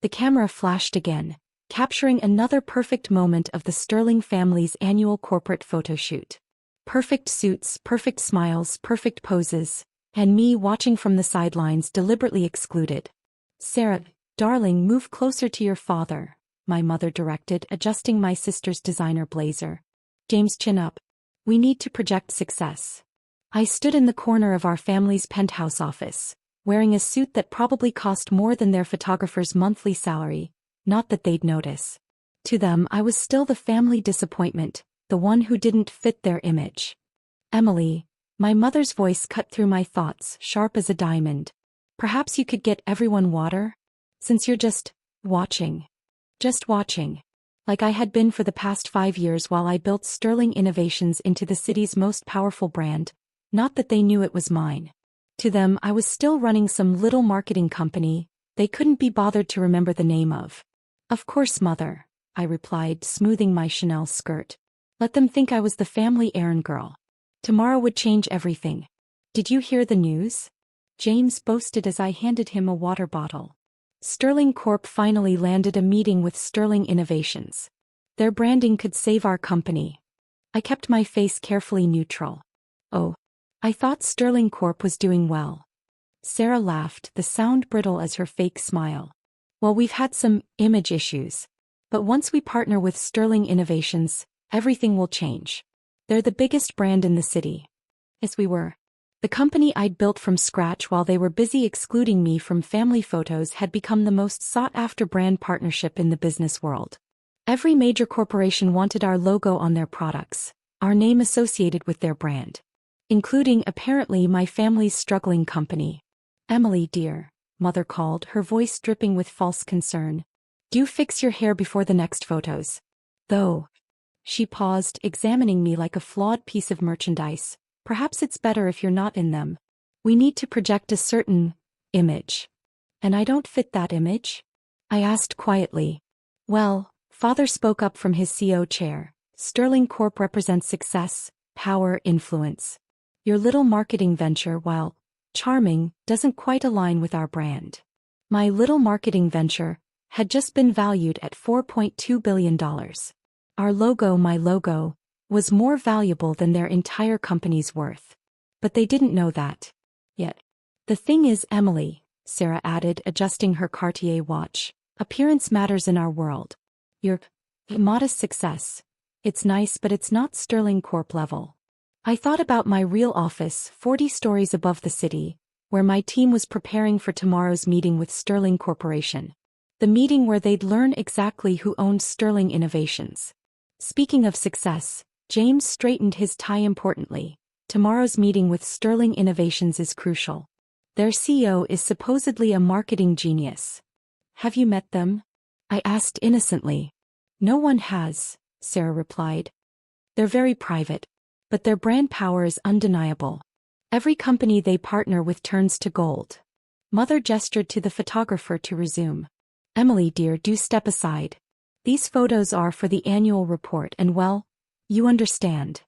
The camera flashed again, capturing another perfect moment of the Sterling family's annual corporate photoshoot. Perfect suits, perfect smiles, perfect poses, and me watching from the sidelines deliberately excluded. "Sarah, darling, move closer to your father," my mother directed, adjusting my sister's designer blazer. "James, chin up. We need to project success." I stood in the corner of our family's penthouse office, wearing a suit that probably cost more than their photographer's monthly salary, not that they'd notice. To them, I was still the family disappointment, the one who didn't fit their image. "Emily," my mother's voice cut through my thoughts, sharp as a diamond. "Perhaps you could get everyone water? Since you're just watching. Just watching." Like I had been for the past 5 years while I built Sterling Innovations into the city's most powerful brand, not that they knew it was mine. To them, I was still running some little marketing company they couldn't be bothered to remember the name of. "Of course, mother," I replied, smoothing my Chanel skirt. "Let them think I was the family errand girl. Tomorrow would change everything." "Did you hear the news?" James boasted as I handed him a water bottle. Sterling Corp finally landed a meeting with Sterling Innovations. Their branding could save our company. I kept my face carefully neutral. "Oh, I thought Sterling Corp was doing well." Sarah laughed, the sound brittle as her fake smile. "Well, we've had some image issues. But once we partner with Sterling Innovations, everything will change. They're the biggest brand in the city." As we were. The company I'd built from scratch while they were busy excluding me from family photos had become the most sought-after brand partnership in the business world. Every major corporation wanted our logo on their products, our name associated with their brand. Including, apparently, my family's struggling company. "Emily, dear," mother called, her voice dripping with false concern. "Do fix your hair before the next photos. Though." She paused, examining me like a flawed piece of merchandise. "Perhaps it's better if you're not in them. We need to project a certain image." "And I don't fit that image?" I asked quietly. "Well," father spoke up from his CEO chair, "Sterling Corp represents success, power, influence. Your little marketing venture, while charming, doesn't quite align with our brand." My little marketing venture had just been valued at $4.2 billion. Our logo, my logo, was more valuable than their entire company's worth. But they didn't know that yet. "The thing is, Emily," Sarah added, adjusting her Cartier watch, "appearance matters in our world. Your modest success, it's nice, but it's not Sterling Corp level." I thought about my real office, 40 stories above the city, where my team was preparing for tomorrow's meeting with Sterling Corporation. The meeting where they'd learn exactly who owned Sterling Innovations. Speaking of success, James straightened his tie importantly. "Tomorrow's meeting with Sterling Innovations is crucial. Their CEO is supposedly a marketing genius." "Have you met them?" I asked innocently. "No one has," Sarah replied. "They're very private. But their brand power is undeniable. Every company they partner with turns to gold." Mother gestured to the photographer to resume. "Emily, dear, do step aside. These photos are for the annual report and, well, you understand."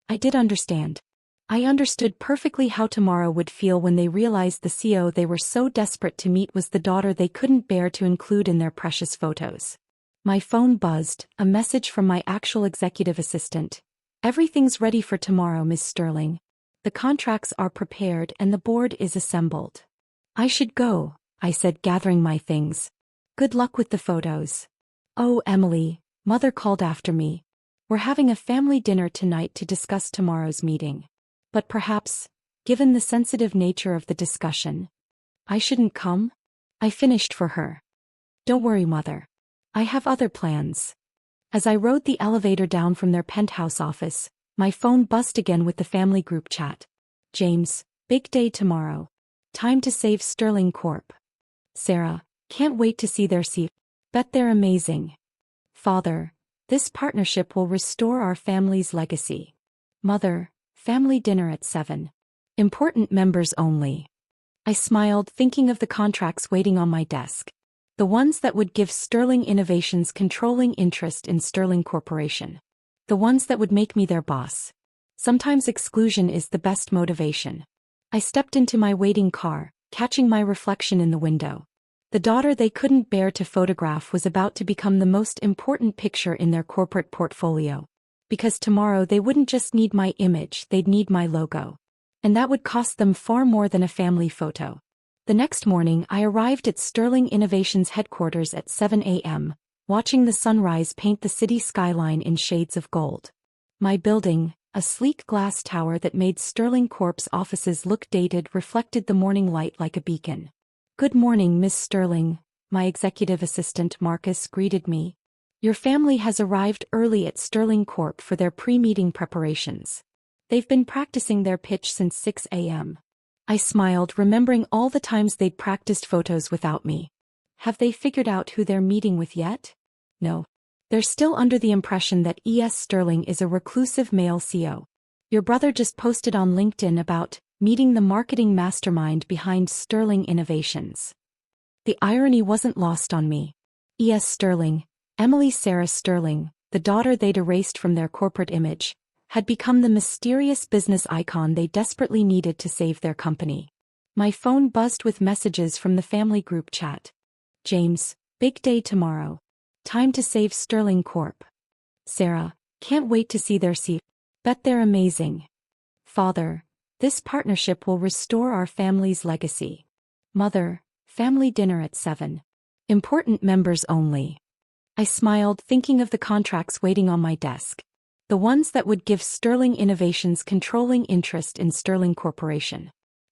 I did understand. I understood perfectly how tomorrow would feel when they realized the CEO they were so desperate to meet was the daughter they couldn't bear to include in their precious photos. My phone buzzed, a message from my actual executive assistant. "Everything's ready for tomorrow, Miss Sterling. The contracts are prepared and the board is assembled." "I should go," I said, gathering my things. "Good luck with the photos." "Oh, Emily," mother called after me. "We're having a family dinner tonight to discuss tomorrow's meeting. But perhaps, given the sensitive nature of the discussion, I shouldn't come?" I finished for her. "Don't worry, mother. I have other plans." As I rode the elevator down from their penthouse office, my phone buzzed again with the family group chat. "James, big day tomorrow. Time to save Sterling Corp. Sarah, can't wait to see their seat. Bet they're amazing. Father, this partnership will restore our family's legacy. Mother, family dinner at 7. Important members only." I smiled, thinking of the contracts waiting on my desk. The ones that would give Sterling Innovations controlling interest in Sterling Corporation. The ones that would make me their boss. Sometimes exclusion is the best motivation. I stepped into my waiting car, catching my reflection in the window. The daughter they couldn't bear to photograph was about to become the most important picture in their corporate portfolio. Because tomorrow they wouldn't just need my image, they'd need my logo. And that would cost them far more than a family photo. The next morning I arrived at Sterling Innovations headquarters at 7 a.m., watching the sunrise paint the city skyline in shades of gold. My building, a sleek glass tower that made Sterling Corp's offices look dated, reflected the morning light like a beacon. "Good morning, Miss Sterling," my executive assistant Marcus greeted me. "Your family has arrived early at Sterling Corp for their pre-meeting preparations. They've been practicing their pitch since 6 a.m. I smiled, remembering all the times they'd practiced photos without me. Have they figured out who they're meeting with yet? No. They're still under the impression that E.S. Sterling is a reclusive male CEO. Your brother just posted on LinkedIn about meeting the marketing mastermind behind Sterling Innovations. The irony wasn't lost on me. E.S. Sterling, Emily Sarah Sterling, the daughter they'd erased from their corporate image, had become the mysterious business icon they desperately needed to save their company. My phone buzzed with messages from the family group chat. "James, big day tomorrow. Time to save Sterling Corp. Sarah, can't wait to see their seat. Bet they're amazing. Father, this partnership will restore our family's legacy. Mother, family dinner at 7. Important members only." I smiled, thinking of the contracts waiting on my desk. The ones that would give Sterling Innovations controlling interest in Sterling Corporation.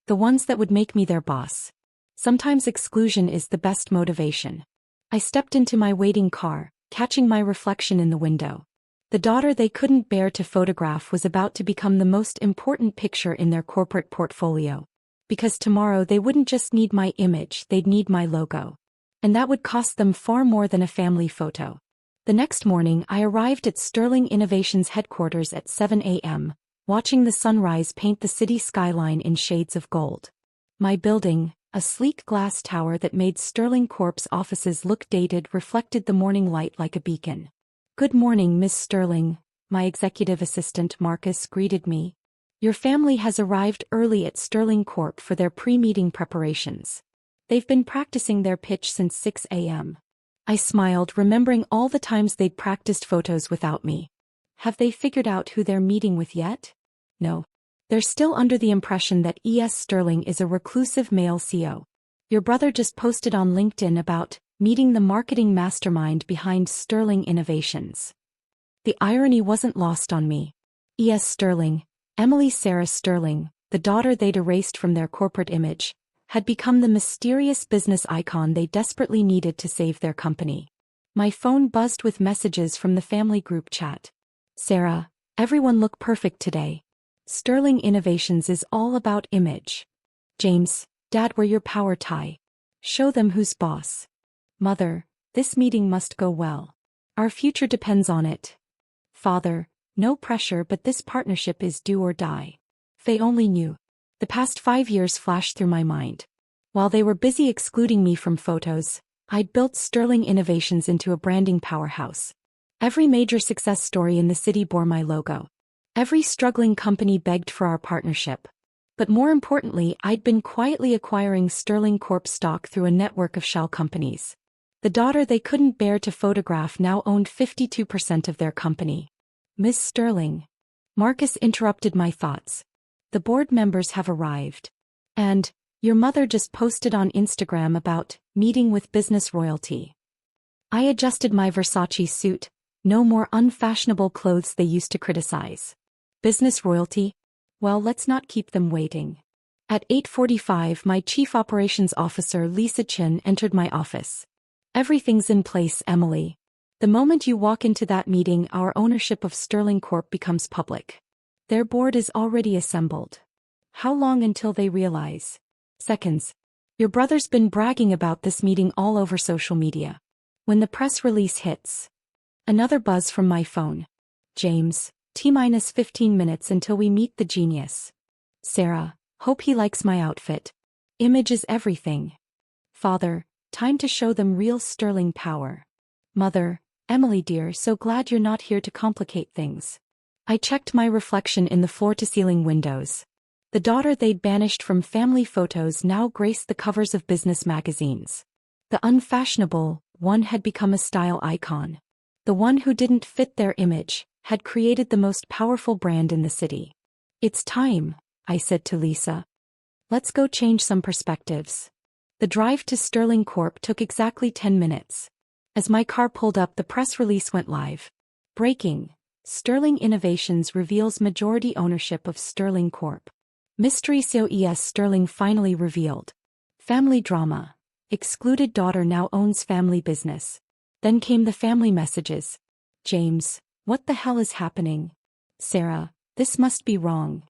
The ones that would make me their boss. Sometimes exclusion is the best motivation. I stepped into my waiting car, catching my reflection in the window. The daughter they couldn't bear to photograph was about to become the most important picture in their corporate portfolio. Because tomorrow they wouldn't just need my image, they'd need my logo. And that would cost them far more than a family photo. The next morning I arrived at Sterling Innovations headquarters at 7 a.m., watching the sunrise paint the city skyline in shades of gold. My building, a sleek glass tower that made Sterling Corp's offices look dated, reflected the morning light like a beacon. "Good morning, Miss Sterling," my executive assistant Marcus greeted me. "Your family has arrived early at Sterling Corp for their pre-meeting preparations. They've been practicing their pitch since 6 a.m. I smiled, remembering all the times they'd practiced photos without me. Have they figured out who they're meeting with yet? No. They're still under the impression that E.S. Sterling is a reclusive male CEO. Your brother just posted on LinkedIn about meeting the marketing mastermind behind Sterling Innovations. The irony wasn't lost on me. E.S. Sterling, Emily Sarah Sterling, the daughter they'd erased from their corporate image, had become the mysterious business icon they desperately needed to save their company. My phone buzzed with messages from the family group chat. "Sarah, everyone look perfect today. Sterling Innovations is all about image. James, Dad, wear your power tie. Show them who's boss. Mother, this meeting must go well. Our future depends on it. Father, no pressure, but this partnership is do or die." If they only knew. The past 5 years flashed through my mind. While they were busy excluding me from photos, I'd built Sterling Innovations into a branding powerhouse. Every major success story in the city bore my logo. Every struggling company begged for our partnership. But more importantly, I'd been quietly acquiring Sterling Corp stock through a network of shell companies. The daughter they couldn't bear to photograph now owned 52% of their company. "Miss Sterling." Marcus interrupted my thoughts. "The board members have arrived. And your mother just posted on Instagram about meeting with business royalty." I adjusted my Versace suit. No more unfashionable clothes they used to criticize. Business royalty? Well, let's not keep them waiting. At 8:45, my Chief Operations Officer Lisa Chin entered my office. "Everything's in place, Emily. The moment you walk into that meeting, our ownership of Sterling Corp becomes public. Their board is already assembled. How long until they realize?" "Seconds. Your brother's been bragging about this meeting all over social media. When the press release hits." Another buzz from my phone. "James, T-15 minutes until we meet the genius. Sarah, hope he likes my outfit. Image is everything. Father, time to show them real Sterling power. Mother, Emily dear, so glad you're not here to complicate things." I checked my reflection in the floor-to-ceiling windows. The daughter they'd banished from family photos now graced the covers of business magazines. The unfashionable one had become a style icon. The one who didn't fit their image had created the most powerful brand in the city. "It's time," I said to Lisa. "Let's go change some perspectives." The drive to Sterling Corp took exactly 10 minutes. As my car pulled up, the press release went live. Breaking: Sterling Innovations reveals majority ownership of Sterling Corp. Mystery CEO Sterling finally revealed. Family drama: excluded daughter now owns family business. Then came the family messages. James: what the hell is happening? Sarah: this must be wrong.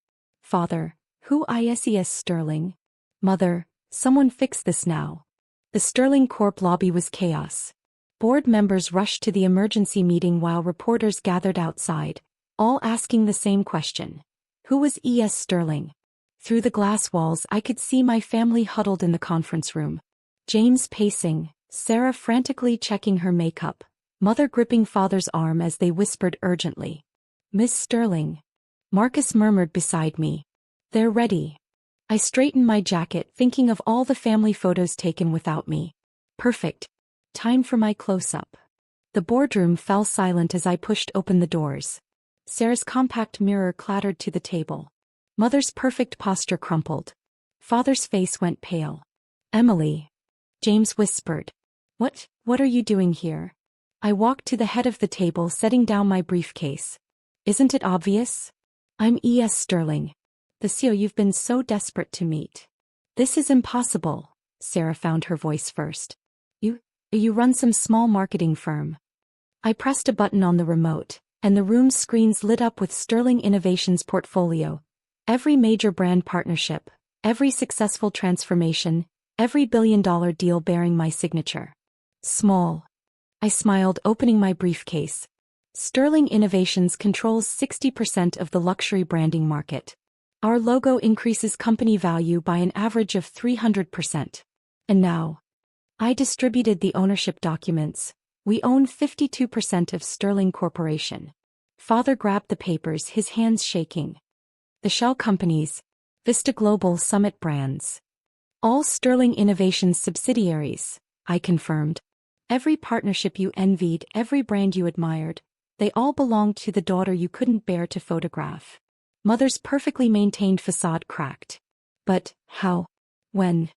Father: who is Sterling? Mother: someone fix this now. The Sterling Corp lobby was chaos. Board members rushed to the emergency meeting while reporters gathered outside, all asking the same question. Who was E.S. Sterling? Through the glass walls I could see my family huddled in the conference room. James pacing, Sarah frantically checking her makeup, mother gripping father's arm as they whispered urgently. "Miss Sterling." Marcus murmured beside me. "They're ready." I straightened my jacket, thinking of all the family photos taken without me. Perfect. Time for my close-up. The boardroom fell silent as I pushed open the doors. Sarah's compact mirror clattered to the table. Mother's perfect posture crumpled. Father's face went pale. "Emily." James whispered. What are you doing here?" I walked to the head of the table, setting down my briefcase. "Isn't it obvious? I'm E.S. Sterling, the CEO you've been so desperate to meet." "This is impossible," Sarah found her voice first. You run some small marketing firm." I pressed a button on the remote, and the room's screens lit up with Sterling Innovations' portfolio. Every major brand partnership, every successful transformation, every billion-dollar deal bearing my signature. "Small." I smiled, opening my briefcase. "Sterling Innovations controls 60% of the luxury branding market. Our logo increases company value by an average of 300%. And now." I distributed the ownership documents. "We own 52% of Sterling Corporation." Father grabbed the papers, his hands shaking. "The shell companies, Vista Global, Summit Brands. All Sterling Innovations subsidiaries," I confirmed. "Every partnership you envied, every brand you admired, they all belonged to the daughter you couldn't bear to photograph." Mother's perfectly maintained facade cracked. "But how? When?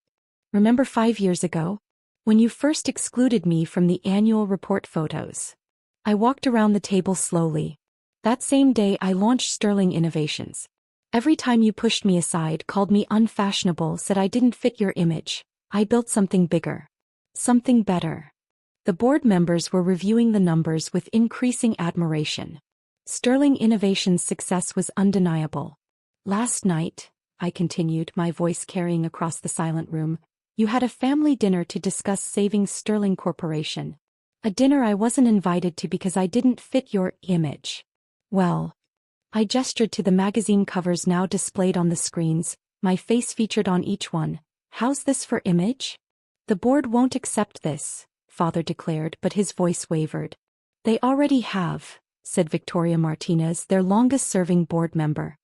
Remember 5 years ago? When you first excluded me from the annual report photos?" I walked around the table slowly. "That same day I launched Sterling Innovations. Every time you pushed me aside, called me unfashionable, said I didn't fit your image, I built something bigger. Something better." The board members were reviewing the numbers with increasing admiration. Sterling Innovations' success was undeniable. "Last night," I continued, my voice carrying across the silent room, "you had a family dinner to discuss saving Sterling Corporation. A dinner I wasn't invited to because I didn't fit your image. Well," I gestured to the magazine covers now displayed on the screens, my face featured on each one. "How's this for image?" "The board won't accept this," Father declared, but his voice wavered. "They already have," said Victoria Martinez, their longest-serving board member.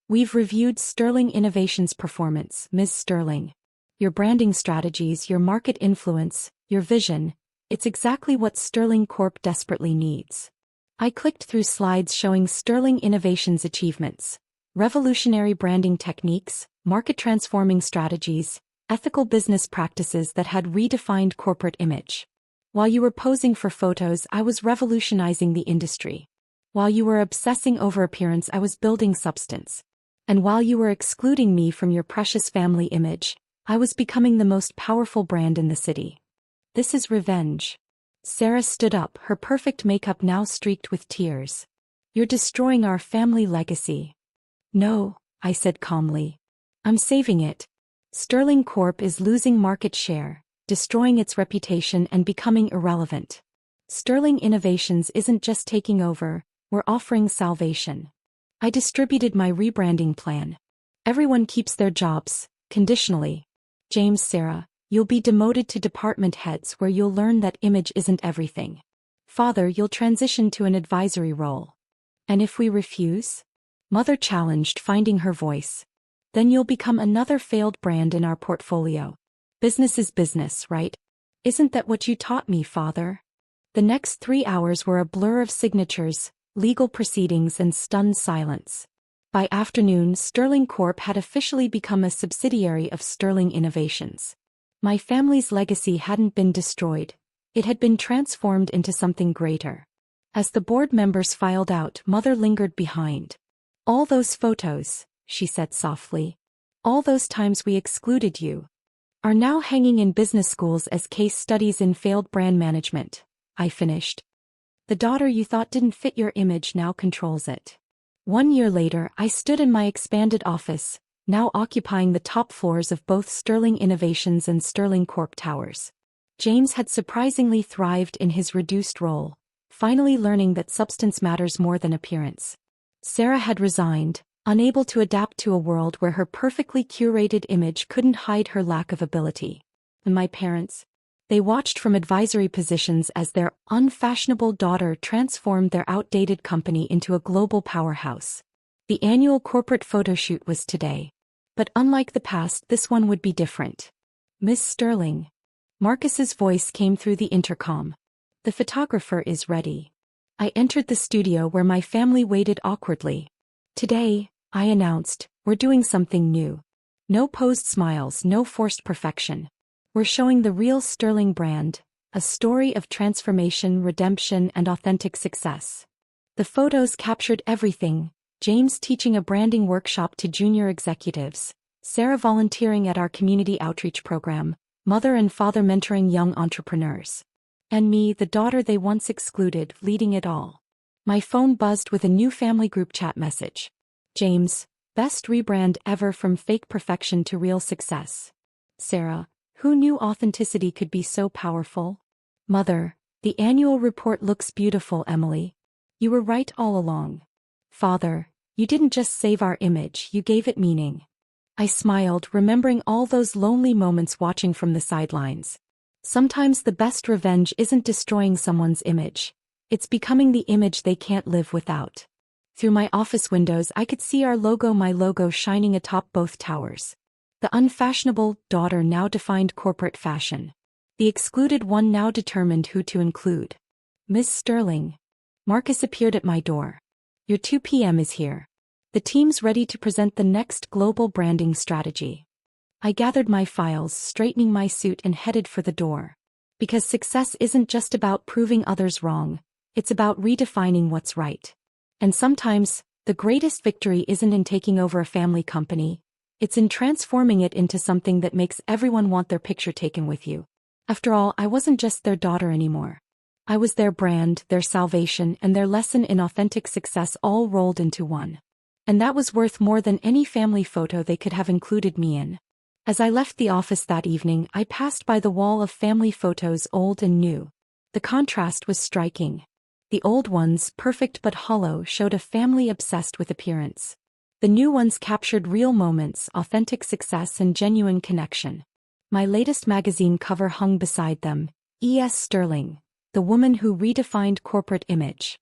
"We've reviewed Sterling Innovations' performance, Ms. Sterling. Your branding strategies, your market influence, your vision, it's exactly what Sterling Corp desperately needs." I clicked through slides showing Sterling Innovations' achievements, revolutionary branding techniques, market-transforming strategies, ethical business practices that had redefined corporate image. While you were posing for photos, I was revolutionizing the industry. While you were obsessing over appearance, I was building substance. And while you were excluding me from your precious family image, I was becoming the most powerful brand in the city. This is revenge. Sarah stood up, her perfect makeup now streaked with tears. "You're destroying our family legacy." "No," I said calmly. "I'm saving it. Sterling Corp is losing market share, destroying its reputation and becoming irrelevant. Sterling Innovations isn't just taking over, we're offering salvation." I distributed my rebranding plan. "Everyone keeps their jobs, conditionally. James, Sarah, you'll be demoted to department heads where you'll learn that image isn't everything. Father, you'll transition to an advisory role. And if we refuse?" Mother challenged, finding her voice. "Then you'll become another failed brand in our portfolio. Business is business, right?" Isn't that what you taught me, Father? The next 3 hours were a blur of signatures, legal proceedings and stunned silence. By afternoon, Sterling Corp had officially become a subsidiary of Sterling Innovations. My family's legacy hadn't been destroyed. It had been transformed into something greater. As the board members filed out, Mother lingered behind. All those photos, she said softly. All those times we excluded you. Are now hanging in business schools as case studies in failed brand management, I finished. The daughter you thought didn't fit your image now controls it. 1 year later, I stood in my expanded office, now occupying the top floors of both Sterling Innovations and Sterling Corp towers. James had surprisingly thrived in his reduced role, finally learning that substance matters more than appearance. Sarah had resigned, unable to adapt to a world where her perfectly curated image couldn't hide her lack of ability. And my parents? They watched from advisory positions as their unfashionable daughter transformed their outdated company into a global powerhouse. The annual corporate photoshoot was today. But unlike the past, this one would be different. Miss Sterling. Marcus's voice came through the intercom. The photographer is ready. I entered the studio where my family waited awkwardly. Today, I announced, we're doing something new. No posed smiles, no forced perfection. We're showing the real Sterling brand, a story of transformation, redemption, and authentic success. The photos captured everything: James teaching a branding workshop to junior executives, Sarah volunteering at our community outreach program, mother and father mentoring young entrepreneurs. And me, the daughter they once excluded, leading it all. My phone buzzed with a new family group chat message. James, best rebrand ever from fake perfection to real success. Sarah, who knew authenticity could be so powerful? Mother, the annual report looks beautiful, Emily. You were right all along. Father, you didn't just save our image, you gave it meaning. I smiled, remembering all those lonely moments watching from the sidelines. Sometimes the best revenge isn't destroying someone's image. It's becoming the image they can't live without. Through my office windows I could see our logo, my logo, shining atop both towers. The unfashionable daughter now defined corporate fashion. The excluded one now determined who to include. Miss Sterling. Marcus appeared at my door. Your 2 p.m. is here. The team's ready to present the next global branding strategy. I gathered my files, straightening my suit, and headed for the door. Because success isn't just about proving others wrong. It's about redefining what's right. And sometimes, the greatest victory isn't in taking over a family company. It's in transforming it into something that makes everyone want their picture taken with you. After all, I wasn't just their daughter anymore. I was their brand, their salvation, and their lesson in authentic success all rolled into one. And that was worth more than any family photo they could have included me in. As I left the office that evening, I passed by the wall of family photos, old and new. The contrast was striking. The old ones, perfect but hollow, showed a family obsessed with appearance. The new ones captured real moments, authentic success, and genuine connection. My latest magazine cover hung beside them, E.S. Sterling, the woman who redefined corporate image.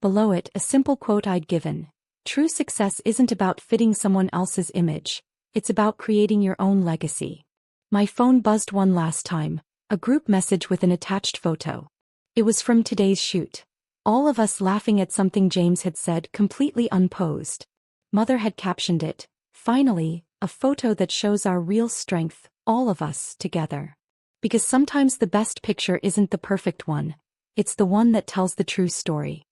Below it, a simple quote I'd given: true success isn't about fitting someone else's image, it's about creating your own legacy. My phone buzzed one last time, a group message with an attached photo. It was from today's shoot. All of us laughing at something James had said, completely unposed. Mother had captioned it, finally, a photo that shows our real strength, all of us, together. Because sometimes the best picture isn't the perfect one, it's the one that tells the true story.